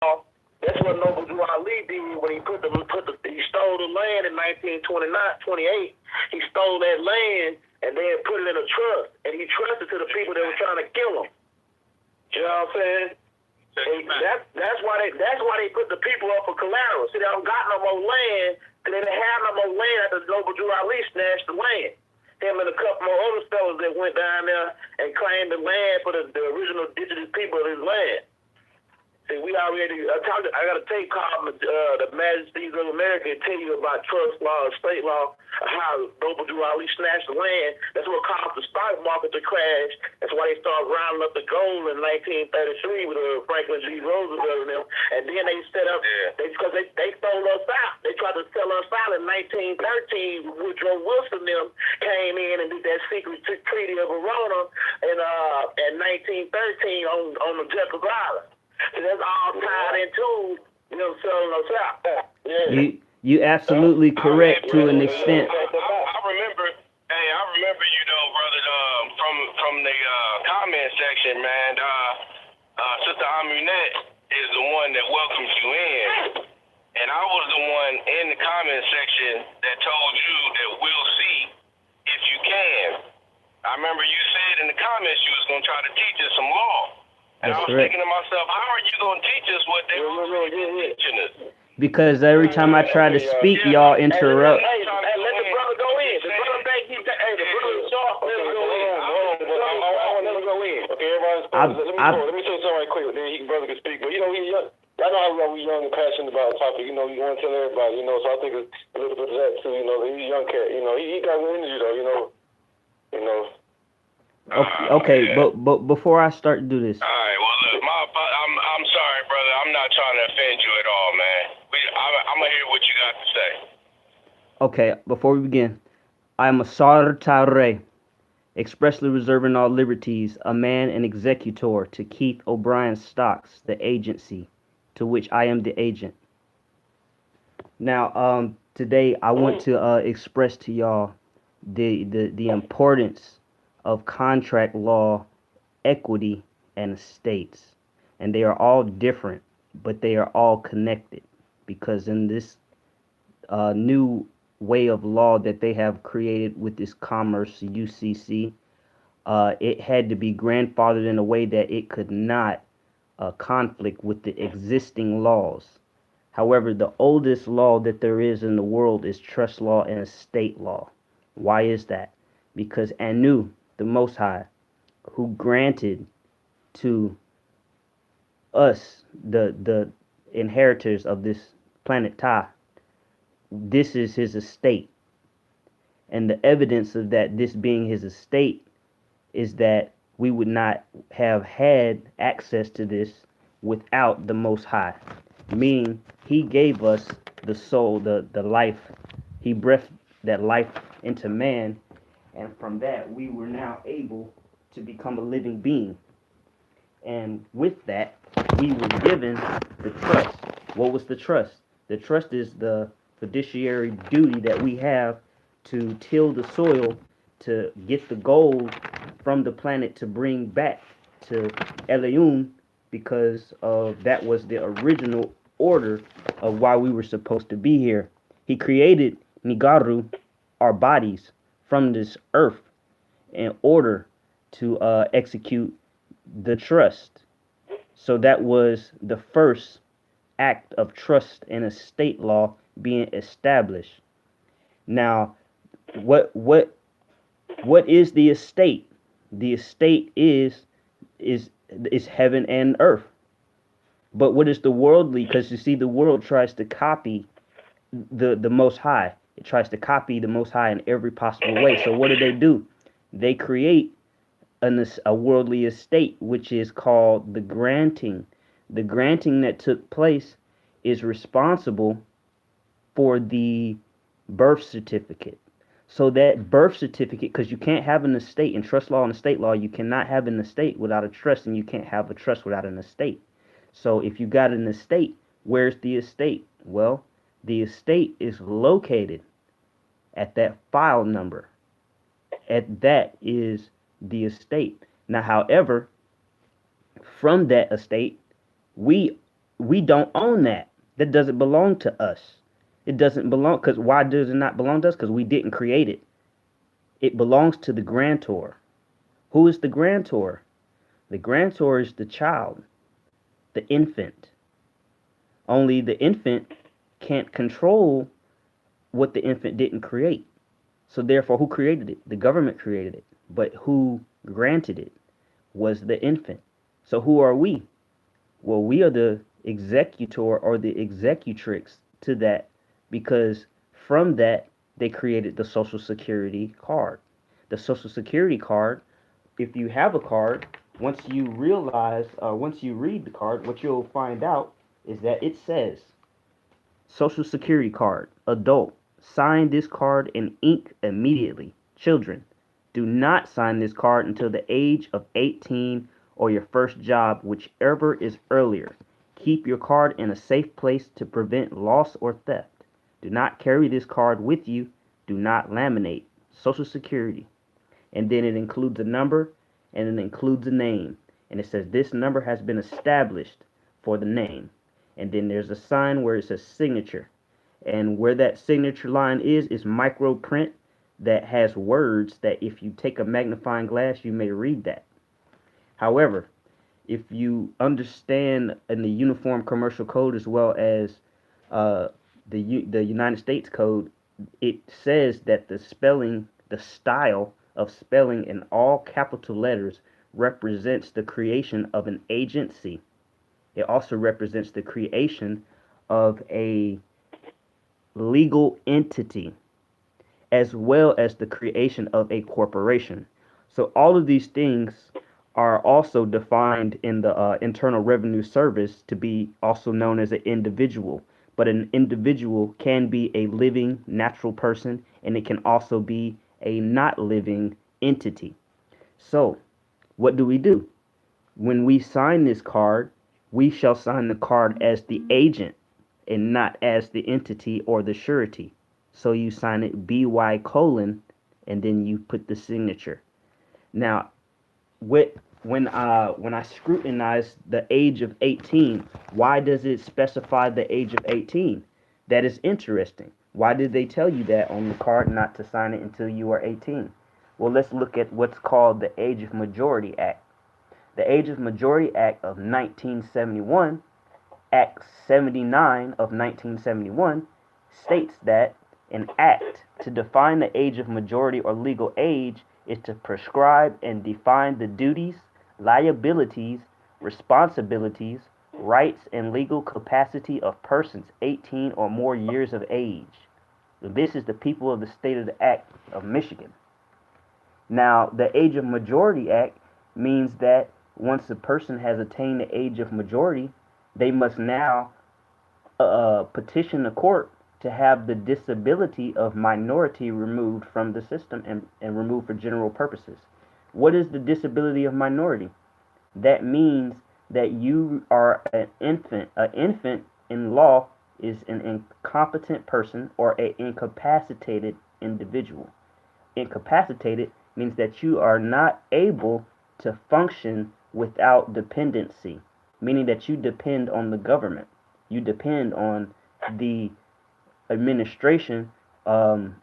That's what Noble Drew Ali did when he stole the land in 1929, 28. He stole that land and then put it in a trust, and he trusted to the people that were trying to kill him. You know what I'm saying? That's why they put the people up for collateral. See, they don't got no more land, and they didn't have no more land after Noble Drew Ali snatched the land. Him and a couple more other fellas that went down there and claimed the land for the original indigenous people of his land. See, we already I got a tape called The Majesties of America and tell you about trust law and state law, how Noble Drew Ali snatched the land. That's what caused the stock market to crash. That's why they started rounding up the gold in 1933 with Franklin G. Roosevelt and them. And then they set up, because they stole us out. They tried to sell us out in 1913. Woodrow Wilson them came in and did that secret treaty of Verona in 1913 on the Jekyll's Island. So that's all tied into, selling us out. Yeah. You absolutely correct to an extent. I remember, brother, from the comment section, man. Sister Amunette is the one that welcomes you in, and I was the one in the comment section that told you that we'll see if you can. I remember you said in the comments you was gonna try to teach us some law. And I was thinking to myself, how are you going to teach us what they were teaching us? Because every time I try to speak, y'all interrupt. Hey, let the brother go in. The brother think the brother sharp. Let him go in. I want to let him go in. Okay, everybody's let me say something right quick, then brother can speak. But, he's young. I know how we're young and passionate about a topic. You want to tell everybody, so I think it's a little bit of that, too. He's a young cat. He got good energy, though, Okay, but before I start to do this. All right, well, look, I'm sorry, brother. I'm not trying to offend you at all, man. I'm going to hear what you got to say. Okay, before we begin, I am Asar Taure, expressly reserving all liberties, a man and executor to Keith O'Brien Stocks, the agency, to which I am the agent. Now, today I want to express to y'all the importance of contract law, equity, and estates. And they are all different, but they are all connected, because in this new way of law that they have created with this commerce UCC, it had to be grandfathered in a way that it could not conflict with the existing laws. However, the oldest law that there is in the world is trust law and estate law. Why is that? Because Anu, the Most High, who granted to us, the inheritors of this planet Ta, this is his estate. And the evidence of that, this being his estate, is that we would not have had access to this without the Most High. Meaning, he gave us the soul, the life. He breathed that life into man. And from that, we were now able to become a living being. And with that, we were given the trust. What was the trust? The trust is the fiduciary duty that we have to till the soil, to get the gold from the planet to bring back to Eliun, because of that was the original order of why we were supposed to be here. He created Nigaru, our bodies, from this earth in order to execute the trust. So that was the first act of trust and estate law being established. Now, what is the estate? The estate is heaven and earth. But what is the worldly? Because you see, the world tries to copy the Most High. It tries to copy the Most High in every possible way. So what do? They create a worldly estate, which is called the granting. The granting that took place is responsible for the birth certificate. So that birth certificate, because you can't have an estate in trust law and estate law, you cannot have an estate without a trust, and you can't have a trust without an estate. So if you got an estate, where's the estate? Well, the estate is located at that file number. At that is the estate. Now, however, from that estate, we We don't own that. That doesn't belong to us. It doesn't belong, because why does it not belong to us? Because we didn't create it. It belongs to the grantor. Who is the grantor? The grantor is the child, the infant. Only the infant can't control what the infant didn't create. So therefore, who created it? The government created it. But who granted it was the infant. So who are we? Well, we are the executor or the executrix to that, because from that they created the Social Security card. The Social Security card, if you have a card, once you realize, once you read the card, what you'll find out is that it says Social Security card, adult, sign this card in ink immediately. Children, do not sign this card until the age of 18 or your first job, whichever is earlier. Keep your card in a safe place to prevent loss or theft. Do not carry this card with you. Do not laminate. Social Security. And then it includes a number and it includes a name. And it says this number has been established for the name. And then there's a sign where it says signature. And where that signature line is micro print that has words that if you take a magnifying glass, you may read that. However, if you understand in the Uniform Commercial Code as well as the United States Code, it says that the spelling, the style of spelling in all capital letters represents the creation of an agency. It also represents the creation of a legal entity, as well as the creation of a corporation. So all of these things are also defined in the Internal Revenue Service to be also known as an individual. But an individual can be a living natural person, and it can also be a not living entity. So what do? When we sign this card, we shall sign the card as the agent and not as the entity or the surety. So you sign it BY colon and then you put the signature. Now, when I scrutinize the age of 18, why does it specify the age of 18? That is interesting. Why did they tell you that on the card not to sign it until you are 18? Well, let's look at what's called the Age of Majority Act. The Age of Majority Act of 1971, Act 79 of 1971, states that an act to define the age of majority or legal age is to prescribe and define the duties, liabilities, responsibilities, rights, and legal capacity of persons 18 or more years of age. This is the people of the state of the Act of Michigan. Now, the Age of Majority Act means that once a person has attained the age of majority, they must now petition the court to have the disability of minority removed from the system and removed for general purposes. What is the disability of minority? That means that you are an infant. An infant in law is an incompetent person or an incapacitated individual. Incapacitated means that you are not able to function without dependency, meaning that you depend on the government. You depend on the administration. I'm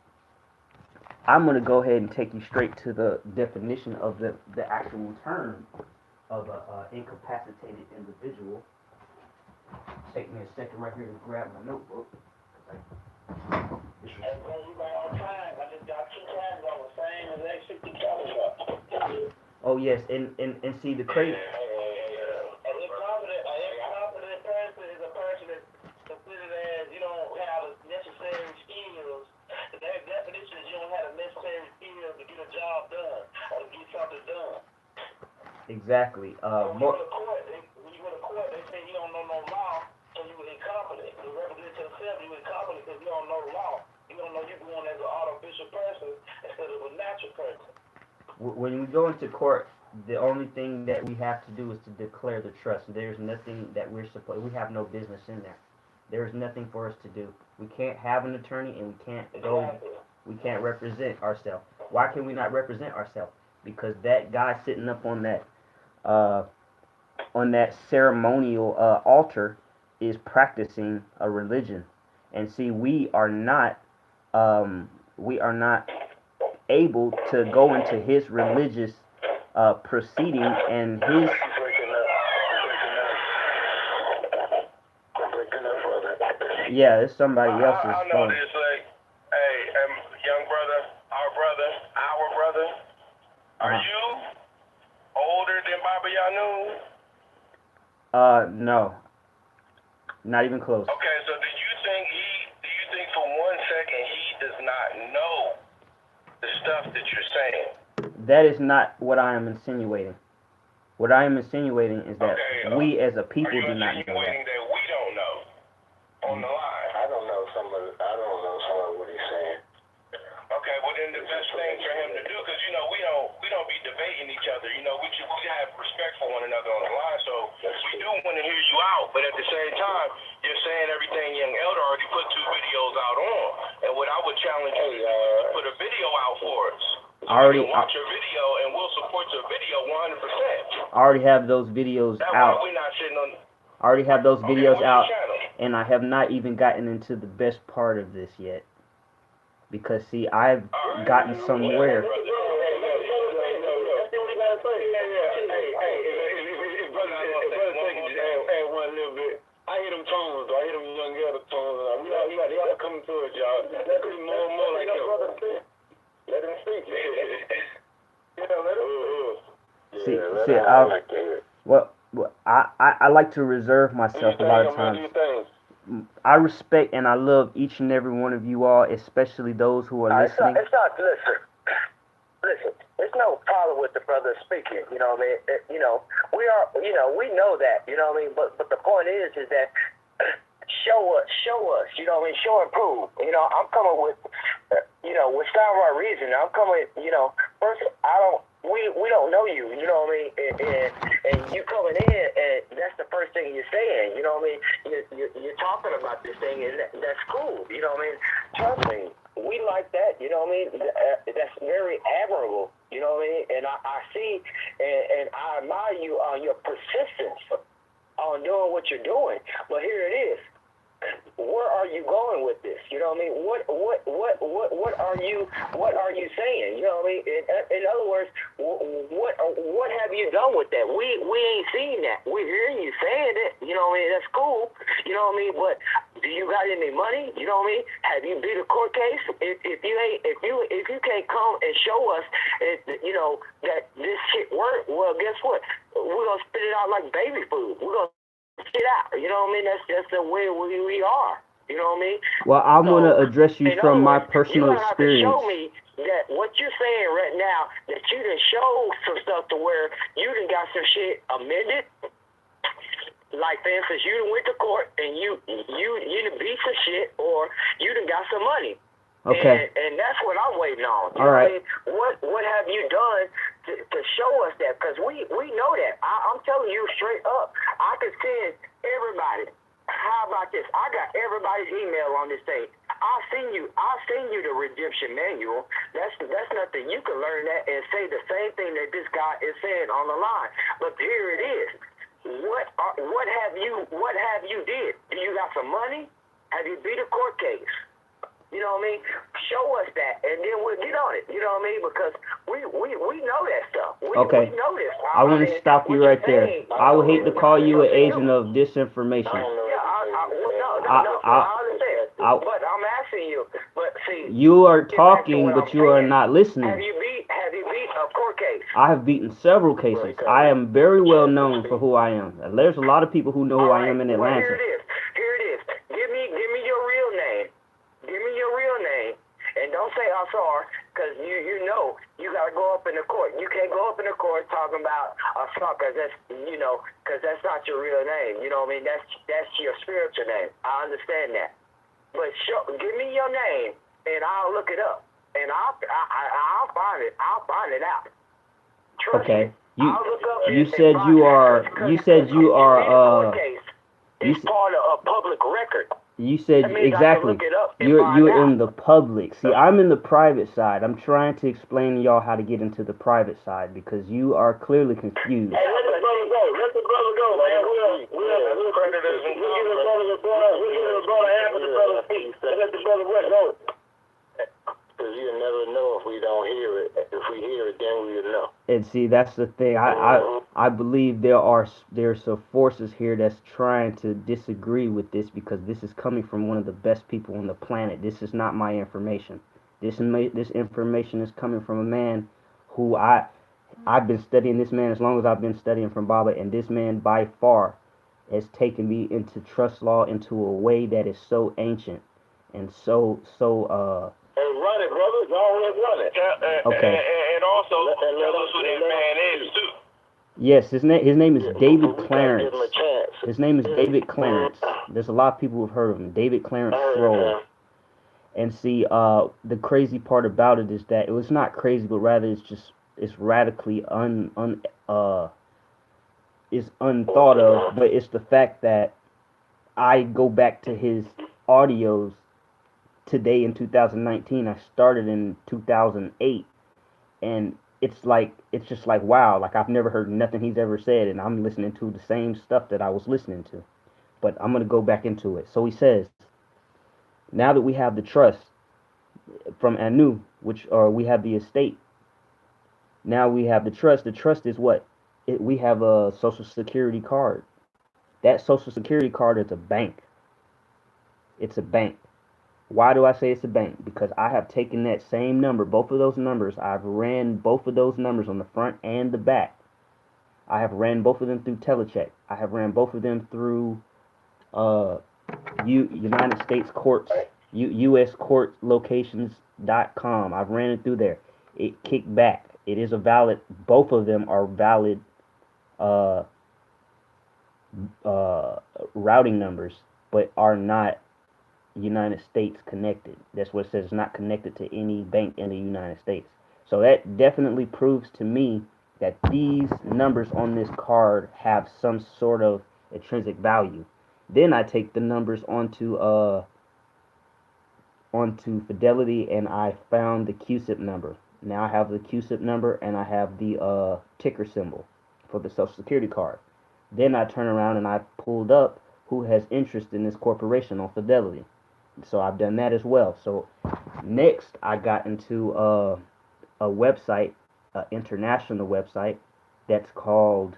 going to go ahead and take you straight to the definition of the actual term of an incapacitated individual. Take me a second right here to grab my notebook. Oh yes, and see the crazy. An incompetent person is a person that's considered as you don't have the necessary skills. Their definition is you don't have the necessary skills to get a job done or to get something done. Exactly. When you go to court, they say you don't know no law, so you incompetent. To represent yourself, you incompetent because you don't know law. You don't know you're going as an artificial person instead of a natural person. When we go into court, the only thing that we have to do is to declare the trust. There's nothing that we have no business in there. There's nothing for us to do. We can't have an attorney and we can't represent ourselves. Why can we not represent ourselves? Because that guy sitting up on that ceremonial altar is practicing a religion. And see, we are not able to go into his religious proceeding and his. Yeah, it's somebody else's I know phone. this. Like, hey, young brother, our brother, are you older than Baba Yanu? No, not even close. Okay, so do you think for 1 second he does not know the stuff that you're saying? That is not what I am insinuating. What I am insinuating is that we as a people do not know that. Are you insinuating that we don't know on the line? I don't know some of what he's saying. Okay, well then the best thing for him to do, because we don't be debating each other. We have respect for one another on the line, so we do want to hear you out. But at the same time, you're saying everything young elder already put 2 videos out on, and what I would challenge you to do is put a video out for us. So we can watch your video, and we'll support your video 100%. I already have those videos That's out. why we're not sitting on. I already have those videos what's out, your channel? and I have not even gotten into the best part of this yet. Because see, I've gotten somewhere. I hear them tones, I hear them young elder tones. We gotta come to it, y'all. Let's be more and more like him. Let him speak. I like to reserve myself a lot of times. I respect and I love each and every one of you all, especially those who are listening. Listen, there's no problem with the brother speaking, you know what I mean? We know that, you know what I mean? But the point is that show us, you know what I mean? Show and prove. I'm coming with, with sound right reason. I'm coming, first, we don't know you, you know what I mean? And you coming in, and that's the first thing you're saying, you know what I mean? You're talking about this thing, and that's cool, you know what I mean? Trust me, we like that, you know what I mean? That's very admirable, you know what I mean? And I see, and I admire you on your persistence on doing what you're doing. But here it is. Where are you going with this? You know what I mean? What are you saying? You know what I mean? In other words, what have you done with that? We ain't seen that. We're hearing you saying it. You know what I mean? That's cool. You know what I mean? But do you got any money? You know what I mean? Have you beat a court case? If you can't come and show us, that this shit worked, well, guess what? We're gonna spit it out like baby food. We're gonna shit out. You know what I mean? That's just the way we are. You know what I mean? Well, I want to address you from my personal experience. You're going to have to show me that what you're saying right now, that you done show some stuff to where you done got some shit amended. Like, for instance, you done went to court and you done beat some shit, or you done got some money. Okay. And that's what I'm waiting on. All right. What have you done to show us that? Because we know that. I'm telling you straight up. I can send everybody. How about this? I got everybody's email on this thing. I'll send you the redemption manual. That's nothing. You can learn that and say the same thing that this guy is saying on the line. But here it is. What have you did? Do you got some money? Have you beat a court case? You know what I mean? Show us that, and then we'll get on it. You know what I mean? Because we know that stuff. We know this. I want to stop you right there. I would hate to call you an agent of disinformation. I understand. But I'm asking you. But see, you are talking, but you are not listening. Have you beat a court case? I have beaten several cases. I am very well known for who I am. There's a lot of people who know who I am in Atlanta. Well, here it is. Give me your real name. Give me your real name, and don't say Asar, because you know you got to go up in the court. You can't go up in the court talking about Asar, because that's not your real name. You know what I mean? That's your spiritual name. I understand that. But give me your name, and I'll look it up, and I'll find it. I'll find it out. Trust me. You said you are. It's part of a public record. You said exactly. You're in the public. See, I'm in the private side. I'm trying to explain to y'all how to get into the private side because you are clearly confused. Hey, let the brother go. Let the brother go, man. We're predators and Let the brother West go. Because you'll never know if we don't hear it. If we hear it, then we'll know. And see, that's the thing. I believe there's some forces here that's trying to disagree with this because this is coming from one of the best people on the planet. This is not my information. This information is coming from a man who I've been studying this man as long as I've been studying from Baba, and this man by far has taken me into trust law into a way that is so ancient and so Hey, run it, brother. Go ahead, run it. Okay. And also tell us who this man is too. Yes, his name is David Clarence. His name is David Clarence. There's a lot of people who've heard of him. David Clarence Stroll. And see, the crazy part about it is that it was not crazy, but rather it's radically is unthought of. But it's the fact that I go back to his audios today in 2019. I started in 2008, and it's just like wow, like I've never heard nothing he's ever said, and I'm listening to the same stuff that I was listening to. But I'm gonna go back into it. So he says, now that we have the trust from Anu, or we have the estate, now we have the trust. The trust is what? We have a social security card. That social security card is a bank. It's a bank. Why do I say it's a bank? Because I have taken that same number, both of those numbers, I've ran both of those numbers on the front and the back. I have ran both of them through Telecheck. I have ran both of them through United States courts, uscourtlocations.com. I've ran it through there. It kicked back. It is a valid, both of them are valid routing numbers, but are not United States connected. That's what it says. It's not connected to any bank in the United States. So that definitely proves to me that these numbers on this card have some sort of intrinsic value. Then I take the numbers onto Fidelity, and I found the QSIP number. Now I have the QSIP number, and I have the ticker symbol for the Social Security card. Then I turn around and I pulled up who has interest in this corporation on Fidelity. So I've done that as well. So next I got into a website, an international website that's called,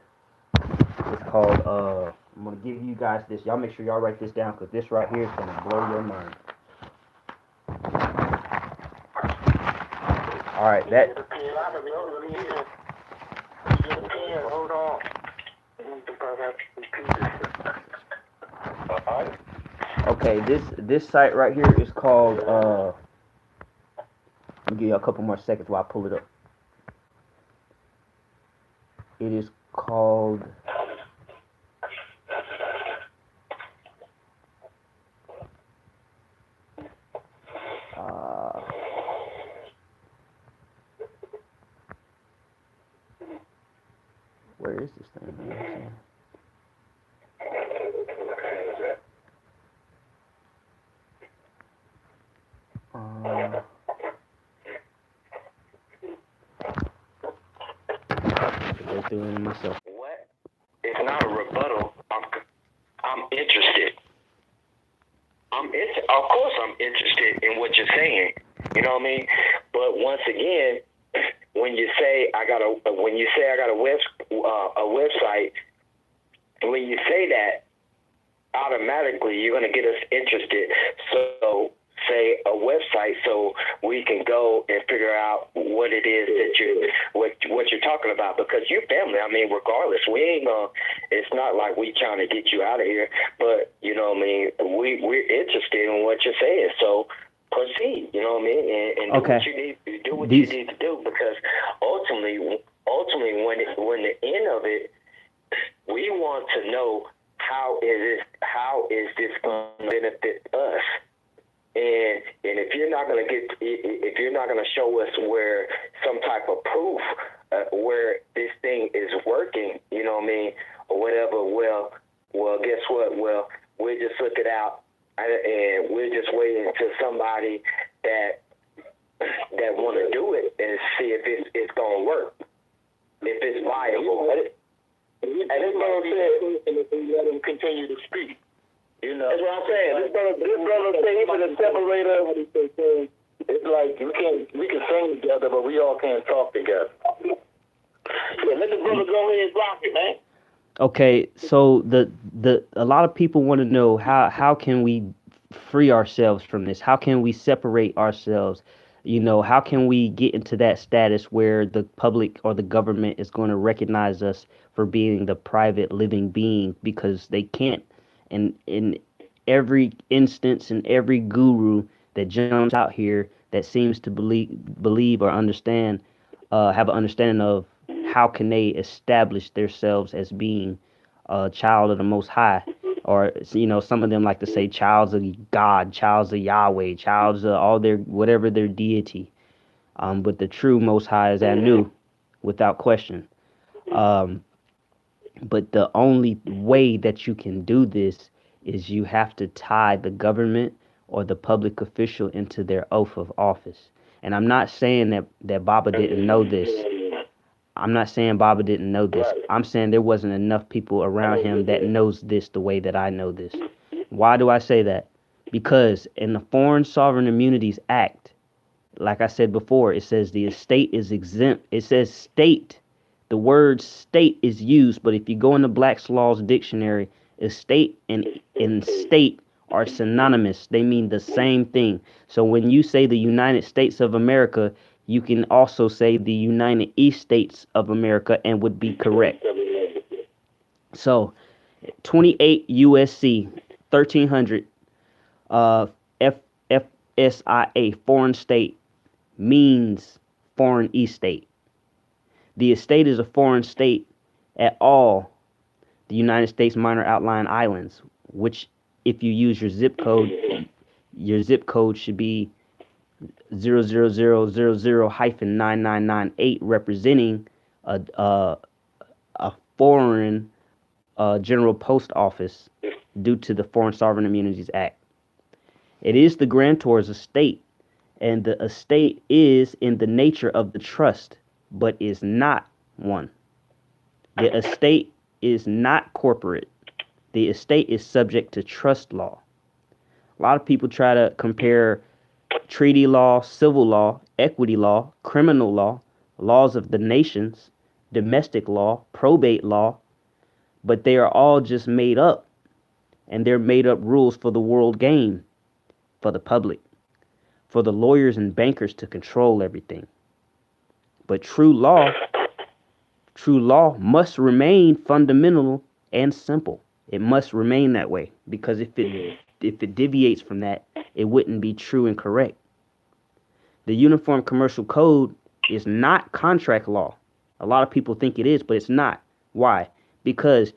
I'm going to give you guys this. Y'all make sure y'all write this down because this right here is going to blow your mind. All right, that. Hold on. Okay, this site right here is called. Let me give you a couple more seconds while I pull it up. It is called. Where is this thing? Doing myself. What? It's not a rebuttal. I'm interested. Of course, I'm interested in what you're saying. You know what I mean? But once again, when you say I got a website, when you say that, automatically you're gonna get us interested. So say a website so we can go and figure out what it is that what you're talking about, because you're family. I mean, regardless, we ain't gonna, it's not like we trying to get you out of here, but you know what I mean, we're interested in what you're saying, so proceed, you know what I mean, and do what you need to do, because ultimately when the end of it, we want to know how is this going to benefit us. And if you're not going to show us where some type of proof where this thing is working, you know what I mean, or whatever, well, guess what? Well, we'll just look it out, and we're just waiting until somebody that want to do it and see if it's going to work, if it's viable. And it's what I'm saying. And if we let them continue to speak. You know. That's what I'm saying. This brother say he's gonna separate us. It's like we can sing together, but we all can't talk together. Yeah, let the brother go ahead and rock it, man. Okay, so a lot of people want to know how can we free ourselves from this? How can we separate ourselves? You know, how can we get into that status where the public or the government is going to recognize us for being the private living being, because they can't. And in every instance and every guru that jumps out here that seems to believe or understand, have an understanding of how can they establish themselves as being a child of the Most High, or you know, some of them like to say childs of God, childs of Yahweh, childs of all their whatever their deity. But the true Most High is Anu, without question. Um, but the only way that you can do this is you have to tie the government or the public official into their oath of office. And I'm not saying that Baba didn't know this. I'm not saying Baba didn't know this. I'm saying there wasn't enough people around him that knows this the way that I know this. Why do I say that? Because in the Foreign Sovereign Immunities Act, like I said before, it says the estate is exempt. It says state. The word state is used, but if you go in the Black's Law's dictionary, estate and state are synonymous. They mean the same thing. So when you say the United States of America, you can also say the United East States of America and would be correct. So 28 USC 1300 FSIA, foreign state, means foreign estate. The estate is a foreign state at all the United States minor outlying islands, which if you use your zip code should be 00000-9998, representing a foreign general post office due to the Foreign Sovereign Immunities Act. It is the grantor's estate, and the estate is in the nature of the trust, but is not one. The estate is not corporate. The estate is subject to trust law. A lot of people try to compare treaty law, civil law, equity law, criminal law, laws of the nations, domestic law, probate law, but they are all just made up, and they're made up rules for the world game, for the public, for the lawyers and bankers to control everything. But true law must remain fundamental and simple. It must remain that way, because if it deviates from that, it wouldn't be true and correct. The Uniform Commercial Code is not contract law. A lot of people think it is, but it's not. Why? Because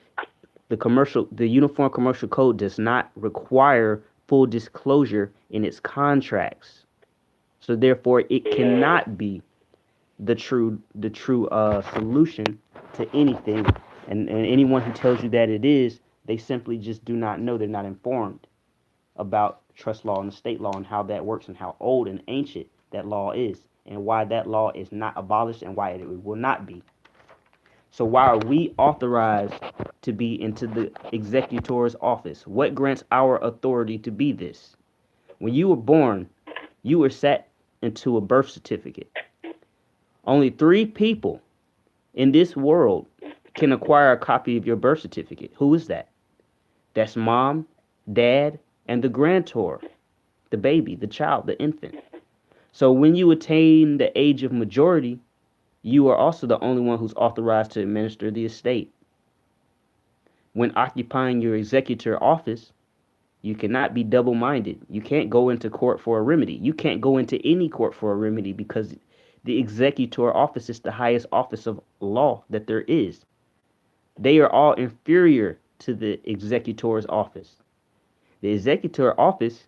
the Uniform Commercial Code does not require full disclosure in its contracts. So therefore, it cannot be the true solution to anything. And anyone who tells you that it is, they simply just do not know. They're not informed about trust law and state law and how that works and how old and ancient that law is and why that law is not abolished and why it will not be. So why are we authorized to be into the executor's office? What grants our authority to be this? When you were born, you were set into a birth certificate. Only 3 people in this world can acquire a copy of your birth certificate. Who is that? That's mom, dad, and the grantor, the baby, the child, the infant. So when you attain the age of majority, you are also the only one who's authorized to administer the estate. When occupying your executor office, you cannot be double-minded. You can't go into court for a remedy. You can't go into any court for a remedy because the executor office is the highest office of law that there is. They are all inferior to the executor's office. The executor office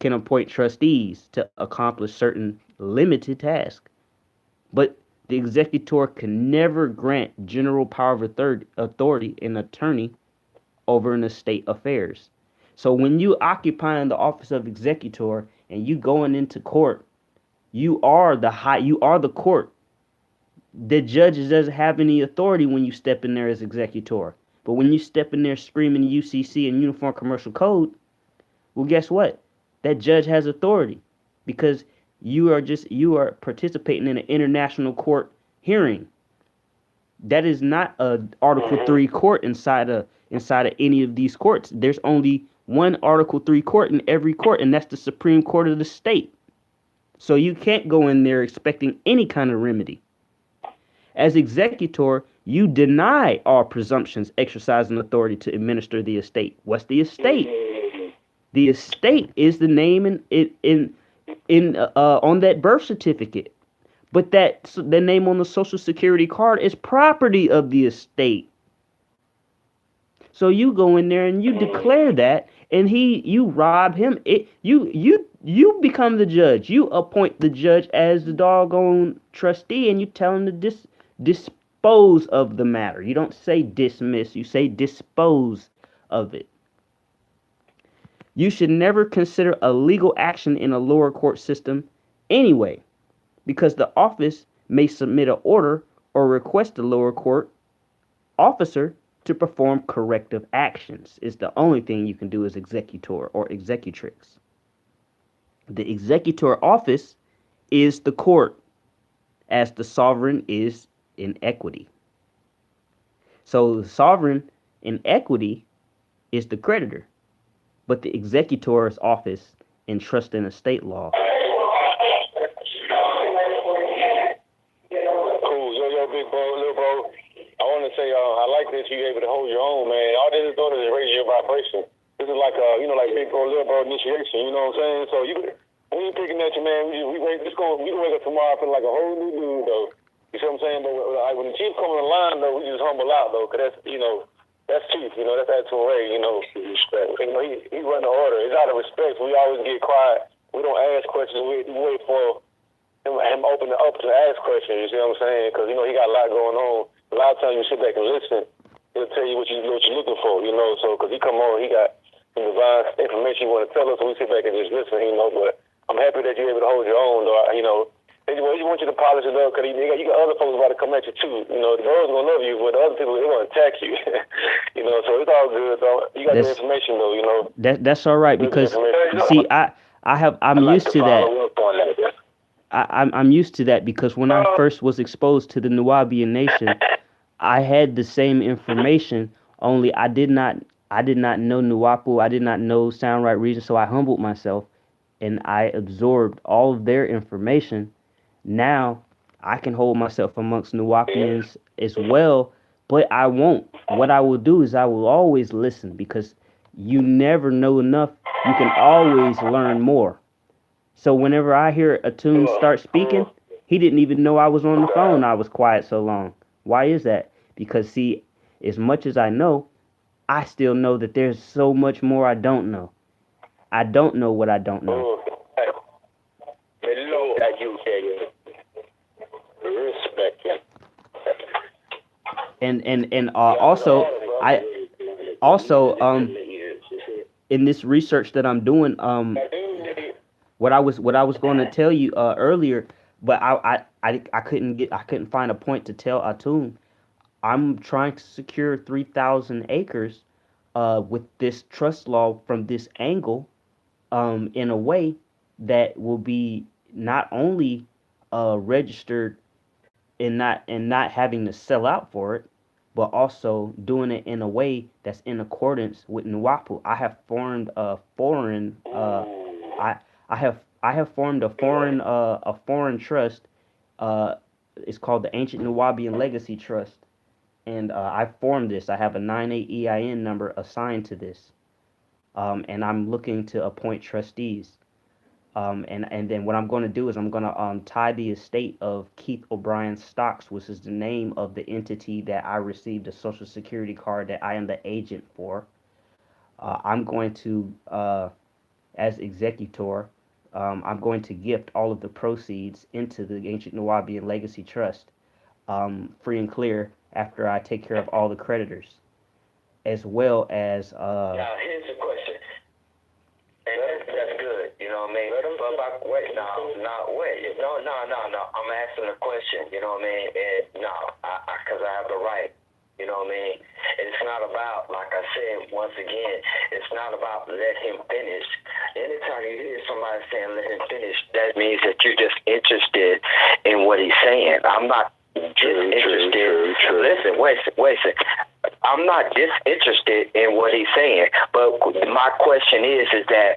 can appoint trustees to accomplish certain limited tasks, but the executor can never grant general power of authority an attorney over an estate affairs. So when you occupying the office of executor and you going into court, you are the court. The judge doesn't have any authority when you step in there as executor. But when you step in there screaming UCC and Uniform Commercial Code, well, guess what? That judge has authority because you are participating in an international court hearing. That is not a Article 3 court inside of any of these courts. There's only one Article 3 court in every court, and that's the Supreme Court of the state. So you can't go in there expecting any kind of remedy. As executor, you deny all presumptions exercising authority to administer the estate. What's the estate? The estate is the name on that birth certificate. But the name on the Social Security card is property of the estate. So you go in there and you declare that, and you rob him. You become the judge. You appoint the judge as the doggone trustee, and you tell him to dispose of the matter. You don't say dismiss. You say dispose of it. You should never consider a legal action in a lower court system anyway, because the office may submit an order or request the lower court officer to perform corrective actions. It's the only thing you can do as executor or executrix. The executor office is the court, as the sovereign is in equity. So the sovereign in equity is the creditor, but the executor's office in trust and estate law. Big bro, little bro, I want to say I like that you're able to hold your own, man. All this is doing is raise your vibration. This is like like big bro, little bro initiation. You know what I'm saying? So when you picking at you, man, we can wake up tomorrow feeling like a whole new dude, though. You see what I'm saying? But when the chief come on the line, though, we just humble out, though, because that's chief. That's Attitude Ray. Respect. He run the order. It's out of respect. We always get quiet. We don't ask questions. We wait for him open to ask questions, you see what I'm saying? Because, he got a lot going on. A lot of times you sit back and listen, he'll tell you what you're looking for, So, because he come on, he got some divine information he want to tell us, so we sit back and just listen, But I'm happy that you're able to hold your own, though, They just want you to polish it up, because you got other folks about to come at you, too. The girls going to love you, but the other people, they're going to attack you. So it's all good, though. You got the information, though, That's all right, because, see, I'm used to that. I'm used to that because when I first was exposed to the Nubian nation, I had the same information, only I did not know Nuwapu, I did not know Sound Right Reason, so I humbled myself and I absorbed all of their information. Now I can hold myself amongst Nuwapians as well, but I won't. What I will do is I will always listen, because you never know enough. You can always learn more. So whenever I hear Atun start speaking, he didn't even know I was on the phone. I was quiet so long. Why is that? Because, see, as much as I know, I still know that there's so much more I don't know. I don't know what I don't know. And also in this research that I'm doing, what I was going to tell you earlier, but I couldn't find a point to tell Atun. I'm trying to secure 3,000 acres with this trust law from this angle, in a way that will be not only registered and not having to sell out for it, but also doing it in a way that's in accordance with Nuwapu. I have formed a foreign I have formed a foreign trust. It's called the Ancient Nubian Legacy Trust, and I formed this. I have a 98 EIN number assigned to this, and I'm looking to appoint trustees. And then what I'm going to do is I'm going to tie the estate of Keith O'Brien Stocks, which is the name of the entity that I received a Social Security card that I am the agent for. I'm going to, as executor, I'm going to gift all of the proceeds into the Ancient Nubian Legacy Trust, free and clear, after I take care of all the creditors, as well as... Now, here's the question. And that's good, you know what I mean? But wait, no. I'm asking a question, you know what I mean? And no, because I have the right, you know what I mean? it's not about, like I said, once again, it's not about let him finish. Anytime you hear somebody saying let him finish, that means that you're just interested in what he's saying. I'm not disinterested. True. Listen, wait a second. I'm not disinterested in what he's saying, but my question is that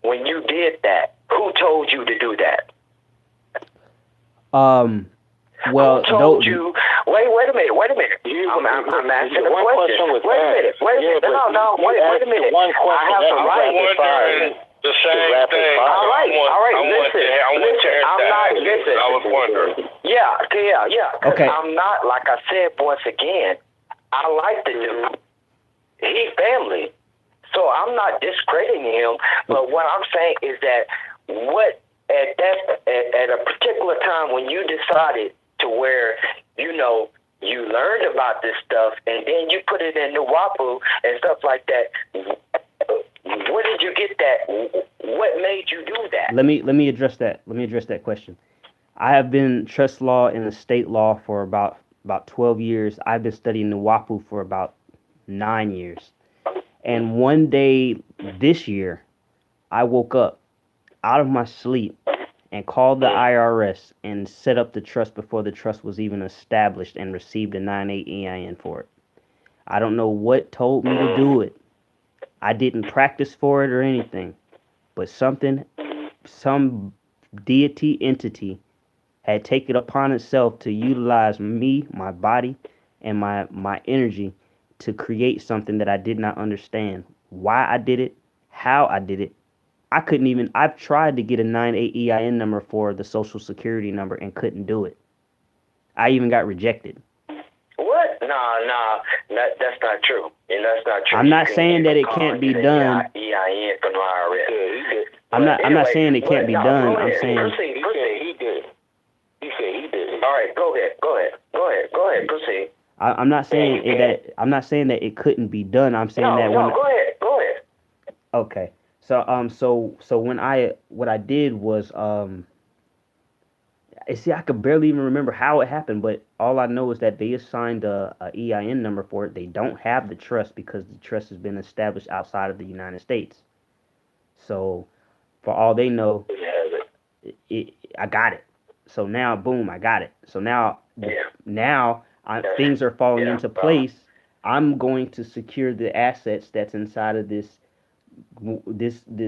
when you did that, who told you to do that? Well, who told you? Wait a minute. I'm asking a question. Wait a minute. No. Wait a minute. I have the right. The same thing. All right. Listen. I was wondering. Yeah. Okay. I'm not, like I said once again, I like the dude. He family. So I'm not discrediting him, but what I'm saying is that at a particular time when you decided to where, you learned about this stuff and then you put it in Nuwapu and stuff like that, where did you get that? What made you do that? Let me address that. Let me address that question. I have been trust law and estate law for about 12 years. I've been studying Nuwapu for about 9 years. And one day this year, I woke up out of my sleep and called the IRS and set up the trust before the trust was even established and received a 9(8) EIN for it. I don't know what told me to do it. I didn't practice for it or anything, but some deity entity had taken upon itself to utilize me, my body, and my energy to create something that I did not understand. Why I did it, how I did it. I've tried to get a 9(8) EIN number for the Social Security number and couldn't do it. I even got rejected. What? No, that's not true. That's not true. I'm not saying that it can't be done. EIN from IRS. I'm not saying it can't be done. I'm saying proceed. He did. He said he did. All right, go ahead. Proceed. I'm not saying that it couldn't be done. I'm saying go ahead. Okay. So what I did was I could barely even remember how it happened, but all I know is that they assigned a EIN number for it. They don't have the trust because the trust has been established outside of the United States. So for all they know, I got it. So now, boom, I got it. So now things are falling into place. I'm going to secure the assets that's inside of this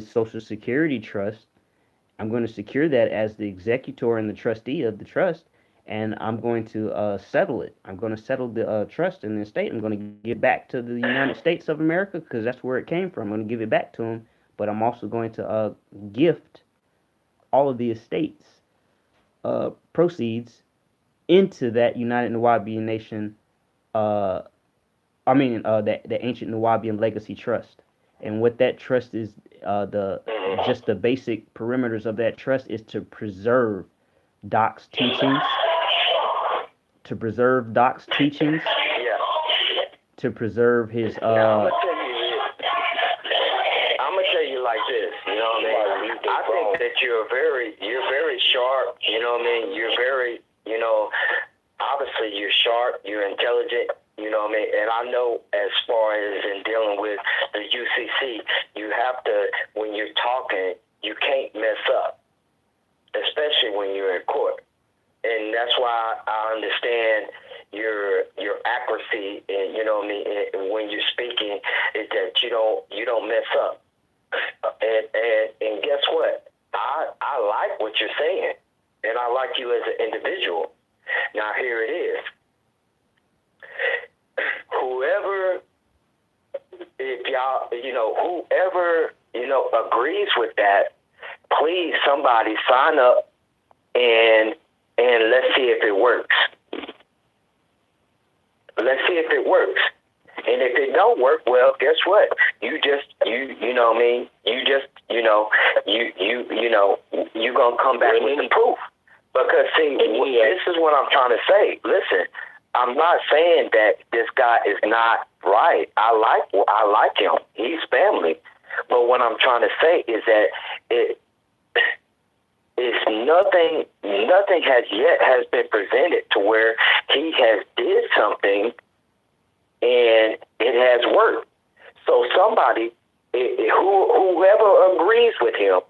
Social Security trust. I'm going to secure that as the executor and the trustee of the trust, and I'm going to settle it. I'm going to settle the trust in the estate. I'm going to give it back to the United States of America because that's where it came from. I'm going to give it back to them, but I'm also going to gift all of the estate's proceeds into that United Nuwabian Nation, the ancient Nuwabian Legacy Trust. And what that trust is, the basic perimeters of that trust is to preserve Doc's teachings, to preserve his. I'm gonna tell you like this. You know what I mean? I think that you're very sharp. You know what I mean? You're very, obviously you're sharp. You're intelligent. You know what I mean? And I know as far as in dealing with the UCC, you have to, when you're talking, you can't mess up, especially when you're in court. And that's why I understand your accuracy, and and when you're speaking, is that you don't mess up. And guess what? I like what you're saying, and I like you as an individual. Now here it is. Whoever agrees with that, please somebody sign up and let's see if it works. Let's see if it works. And if it don't work, well, guess what? You're gonna come back with the proof. Because see, this is what I'm trying to say. Listen, I'm not saying that this guy is not right. I like him. He's family. But what I'm trying to say is that nothing has been presented to where he has did something and it has worked. So somebody, whoever agrees with him,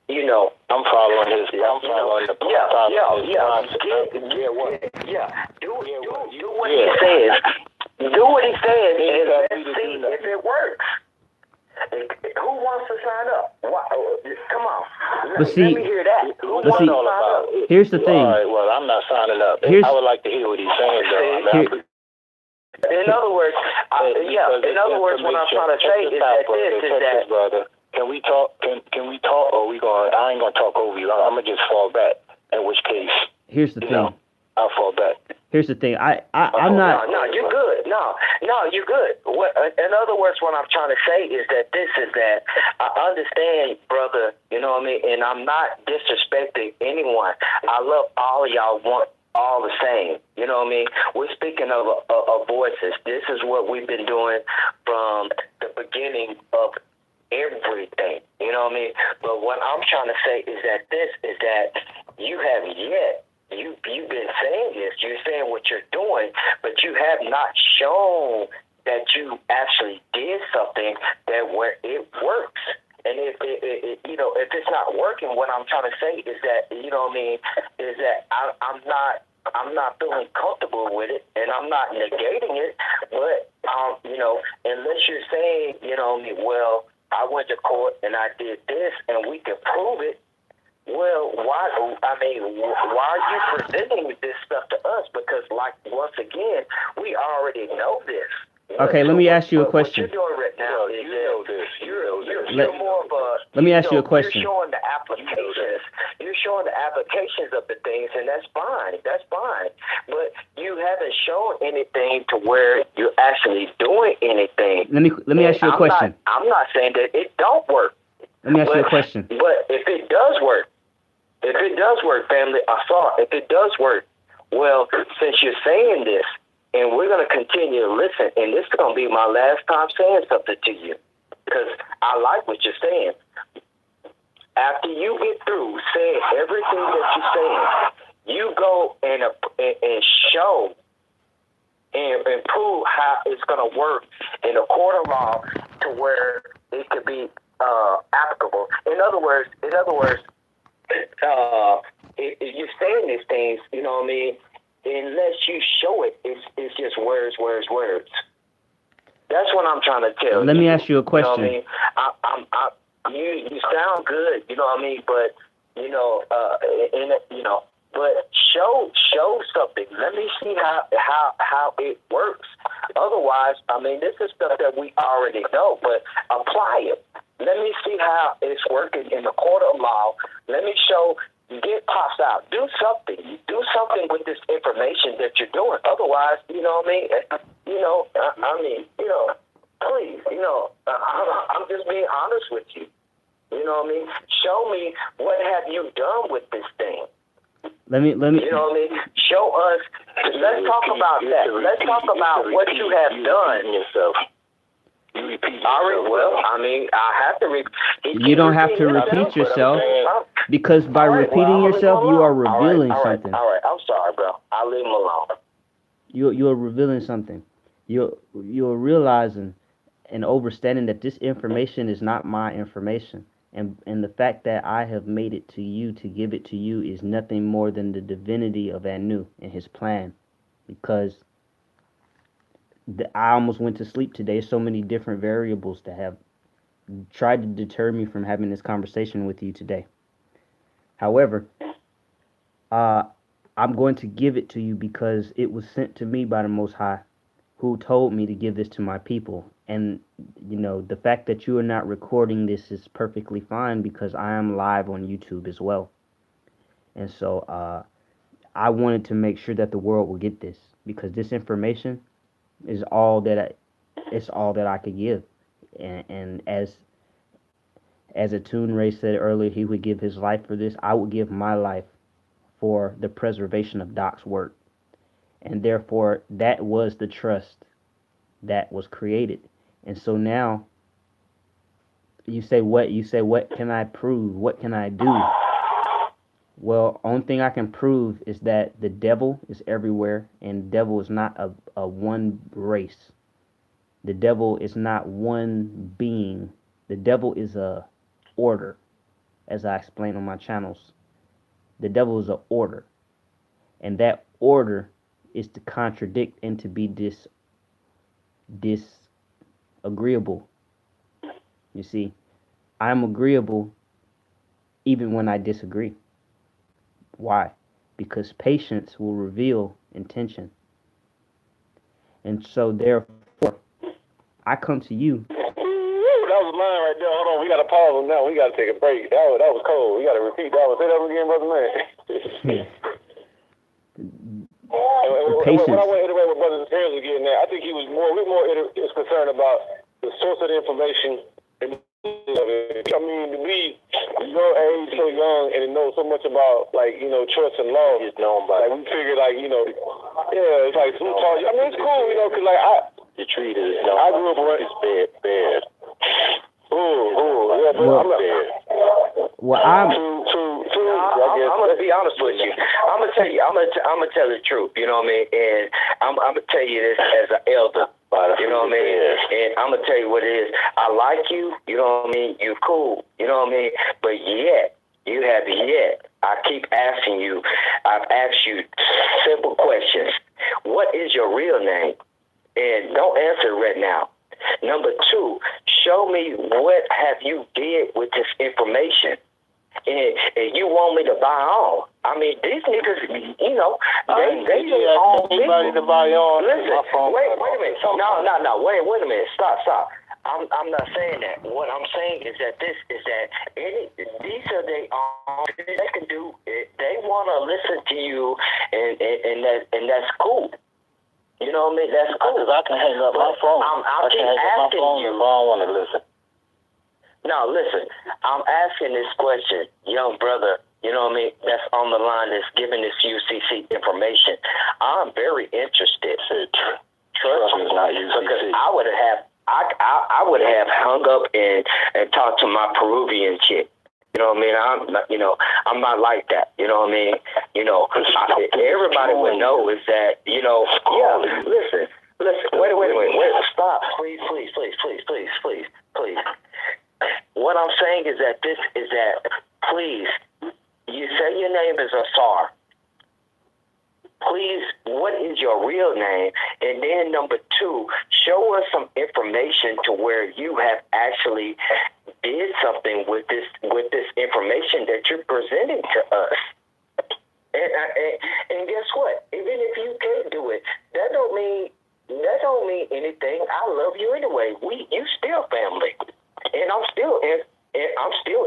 you know, I'm following his. I'm following the. Do what he says. Do what he says, and let's see if it works. Who wants to sign up? Come on. But see, let me hear that. Who wants to sign up? Here's the thing. All right, well, I'm not signing up. I would like to hear what he's saying, though. In other words, in other words, what I'm trying to say is that brother. Can we talk? Can we talk? Or we going? I ain't gonna talk over you. I'm gonna just fall back. In which case, here's the thing. I'll fall back. Here's the thing. I'm not. No, you're good. No, you're good. In other words, what I'm trying to say is that I understand, brother. You know what I mean? And I'm not disrespecting anyone. I love all of y'all. Want all the same. You know what I mean? We're speaking of voices. This is what we've been doing from the beginning of everything. You know what I mean? But what I'm trying to say is that you have yet. You've been saying this. You're saying what you're doing, but you have not shown that you actually did something where it works. And if it's not working, what I'm trying to say is that, you know what I mean, is that I'm not feeling comfortable with it, and I'm not negating it. But unless you're saying, you know what I mean, well, I went to court and I did this, and we can prove it. Well, why are you presenting this stuff to us? Because, once again, we already know this. Okay, let me ask you a question. What you're doing right now is you're more of a. Let me ask you a question. You're showing the applications. You're showing the applications of the things, and that's fine. That's fine. But you haven't shown anything to where you're actually doing anything. Let me ask you a question. I'm not saying that it don't work. Let me ask you a question. But if it does work, family, if it does work, well, since you're saying this, and we're going to continue to listen, and this is going to be my last time saying something to you, because I like what you're saying. After you get through saying everything that you're saying, you go and show and prove how it's going to work in a court of law to where it could be applicable. In other words, you're saying these things, you know what I mean? Unless you show it, it's just words. That's what I'm trying to tell you. Let me ask you a question. You know what I mean? You sound good, you know what I mean? But but show something. Let me see how it works. Otherwise, I mean, this is stuff that we already know, but apply it. Let me see how it's working in the court of law. Let me show. Get pops out. Do something. Do something with this information that you're doing. Otherwise, you know what I mean? Please, I'm just being honest with you. You know what I mean? Show me what have you done with this thing. Let me. You know what I mean? Show us. Let's talk about that. Let's talk about what you have done yourself. You repeat yourself. All right, well, I mean, I have to repeat. You don't have to repeat yourself, because by repeating yourself, you are revealing something. All right, I'm sorry, bro. I'll leave him alone. You're revealing something. You're realizing and understanding that this information is not my information. And the fact that I have made it to you to give it to you is nothing more than the divinity of Anu and his plan. Because I almost went to sleep today. So many different variables that have tried to deter me from having this conversation with you today. However, I'm going to give it to you because it was sent to me by the Most High, who told me to give this to my people. And, the fact that you are not recording this is perfectly fine, because I am live on YouTube as well. And so I wanted to make sure that the world will get this, because this information is all that I could give. And as Atun Ray said earlier, he would give his life for this. I would give my life for the preservation of Doc's work. And therefore, that was the trust that was created. And so now, you say, what can I prove? What can I do? Well, only thing I can prove is that the devil is everywhere, and the devil is not a one race. The devil is not one being. The devil is a order, as I explain on my channels. The devil is a order, and that order is to contradict and to be disagreeable. You see, I'm agreeable even when I disagree. Why? Because patience will reveal intention. And so therefore, I come to you. That was mine right there. Hold on, we got to pause on that. We got to take a break. That was cold. We got to repeat that one. Say that one again, brother man. Patience. What I want to iterate with Brother Terrence was getting at, I think we're more is concerned about the source of the information. I mean, to be your age, so young, and to know so much about, like, you know, choice and law. Just knowing about, like, we figured, like, you know, yeah, it's like, who taught you? I mean, it's cool, you know, because, like, the tree is, you know, I grew up around this bad. Yeah, but I'm gonna be honest with you. I'm gonna tell you. I'm gonna tell the truth. You know what I mean? And I'm gonna tell you this as an elder. You know what I mean? And I'm gonna tell you what it is. I like you. You know what I mean? You cool. You know what I mean? But yet, you have yet. I keep asking you. I've asked you simple questions. What is your real name? And don't answer right now. Number two, show me what have you did with this information. And you want me to buy on. I mean, these niggas, you know, they all anybody to buy on. Listen, wait a minute. No. Wait a minute. Stop. I'm not saying that. What I'm saying is that these are they can do. They want to listen to you, and that's cool. You know what I mean? That's cool. Because I can hang up my phone. I keep asking you. If I don't want to listen. No, listen. I'm asking this question, young brother. You know what I mean? That's on the line. That's giving this UCC information. I'm very interested. Trust me, not UCC. Because I would have hung up and talked to my Peruvian chick. You know what I mean? I'm not like that. You know what I mean? You know, everybody would know is that, you know, yeah, listen, wait, stop, please. What I'm saying is that please, you say your name is Asar. Please, what is your real name? And then number two, show us some information to where you have actually did something with this information that you're presenting to us. And guess what? Even if you can't do it, that don't mean anything. I love you anyway. You still family, and I'm still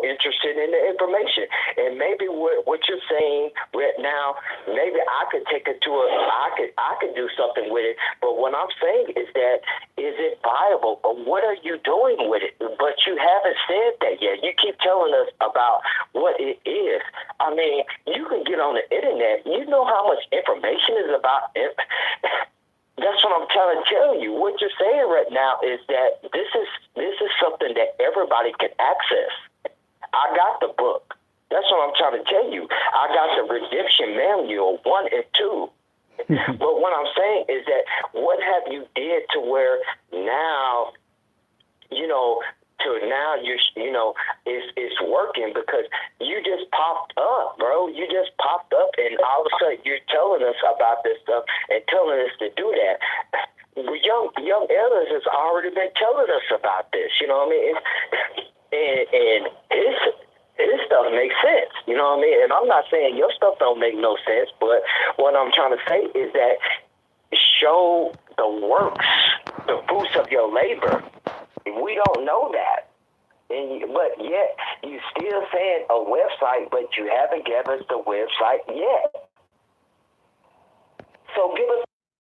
interested in the information. And maybe what you're saying right now, maybe I could take it to I could do something with it. But what I'm saying is that, is it viable? Or what are you doing with it? But you haven't said that yet. You keep telling us about what it is. I mean, you can get on the internet. You know how much information is about it. That's what I'm trying to tell you. What you're saying right now is that this is something that everybody can access. I got the book. That's what I'm trying to tell you. I got the Redemption Manual 1 and 2. But what I'm saying is that what have you did to where now, you know, it's working, because you just popped up, bro. You just popped up, and all of a sudden you're telling us about this stuff and telling us to do that. Young elders has already been telling us about this. You know what I mean? And his stuff makes sense. You know what I mean? And I'm not saying your stuff don't make no sense, but what I'm trying to say is that show the works, the fruits of your labor. We don't know that. But yet, you still saying a website, but you haven't given us the website yet. So give us